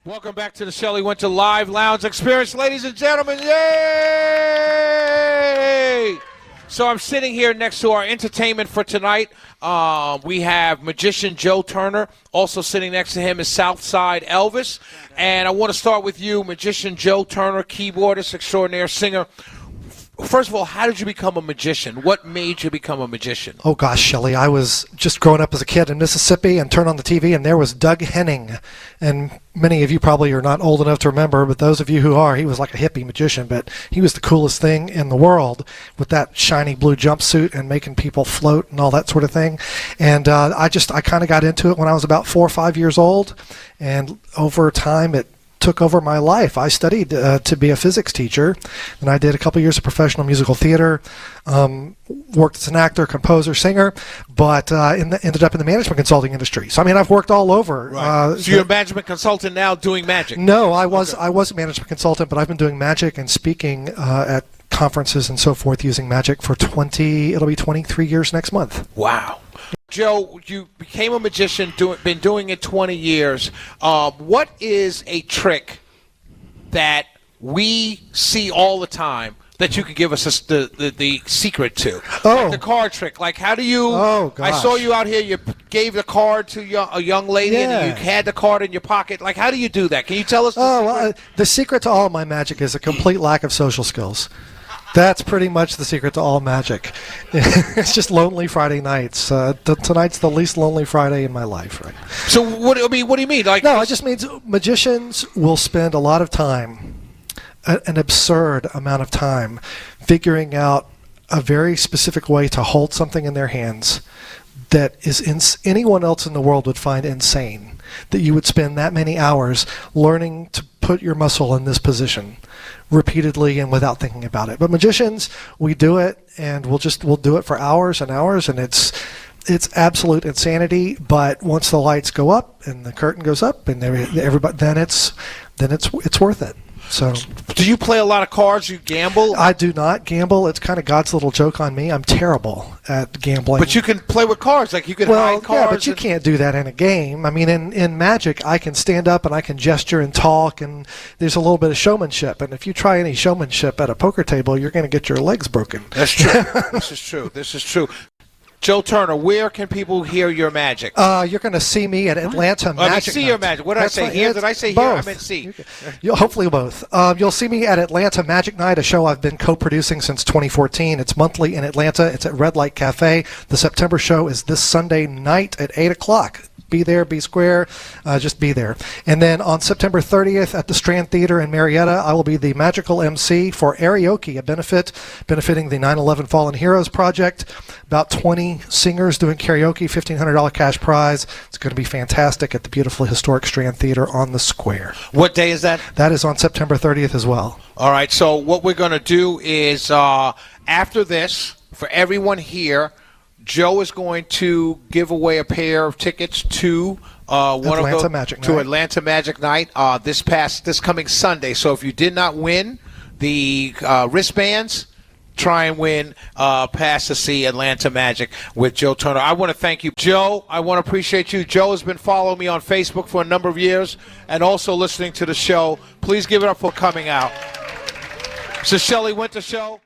Welcome back to the Shelley Wynter Live Lounge Experience, ladies and gentlemen. Yay! So I'm sitting here next to our entertainment for tonight. We have magician Joe Turner. Also sitting next to him is Southside Elvis. And I want to start with you, magician Joe Turner, keyboardist extraordinaire, singer. First of all, how did you become a magician? What made you become a magician? Oh, gosh, Shelley, I was just growing up as a kid in Mississippi and turned on the TV, and there was Doug Henning. And many of you probably are not old enough to remember, but those of you who are, he was like a hippie magician, but he was the coolest thing in the world with that shiny blue jumpsuit and making people float and all that sort of thing. And I kind of got into it when I was about 4 or 5 years old, and over time it took over my life. I studied to be a physics teacher, and I did a couple years of professional musical theater, worked as an actor, composer, singer, but ended up in the management consulting industry. So, I mean, I've worked all over. Right. So you're a management consultant now doing magic? No, I was a management consultant, but I've been doing magic and speaking at conferences and so forth using magic for it'll be 23 years next month. Wow. Joe, you became a magician, been doing it 20 years. What is a trick that we see all the time that you could give us the secret to? Oh. Like the card trick. Like, how do you... Oh, gosh. I saw you out here, you gave the card to a young lady, and you had the card in your pocket. Like, how do you do that? Can you tell us the secret to all of my magic is a complete lack of social skills. That's pretty much the secret to all magic. It's just lonely Friday nights. Tonight's the least lonely Friday in my life, right? So what do you mean? Like, no, it just means magicians will spend a lot of time, an absurd amount of time, figuring out a very specific way to hold something in their hands that anyone else in the world would find insane. That you would spend that many hours learning to put your muscle in this position repeatedly and without thinking about it. But magicians, we do it, and we'll do it for hours and hours, and it's absolute insanity. But once the lights go up and the curtain goes up and everybody, then it's worth it. So, do you play a lot of cards? You gamble? I do not gamble. It's kind of God's little joke on me. I'm terrible at gambling. But you can play with cards. Like, you can hide cards. Yeah, but you can't do that in a game. I mean, in magic, I can stand up and I can gesture and talk, and there's a little bit of showmanship. And if you try any showmanship at a poker table, you're going to get your legs broken. That's true. This is true. This is true. Joe Turner, where can people hear your magic? You're going to see me at Atlanta Magic see Night. your magic. What did I say? Here? Did I say both. Here? I meant see. Hopefully both. You'll see me at Atlanta Magic Night, a show I've been co-producing since 2014. It's monthly in Atlanta. It's at Red Light Cafe. The September show is this Sunday night at 8 o'clock. Be there, be square, just be there. And then on September 30th at the Strand Theater in Marietta, I will be the magical MC for Karaoke, a benefit benefiting the 9/11 Fallen Heroes Project. About 20 singers doing karaoke, $1,500 cash prize. It's going to be fantastic at the beautiful historic Strand Theater on the square. What day is that? That is on September 30th as well. All right, so what we're going to do is after this, for everyone here, Joe is going to give away a pair of tickets to Atlanta Magic Night this coming Sunday. So if you did not win the wristbands, try and win pass to see Atlanta Magic with Joe Turner. I want to thank you, Joe. I want to appreciate you. Joe has been following me on Facebook for a number of years and also listening to the show. Please give it up for coming out. It's the Shelley Wynter Show.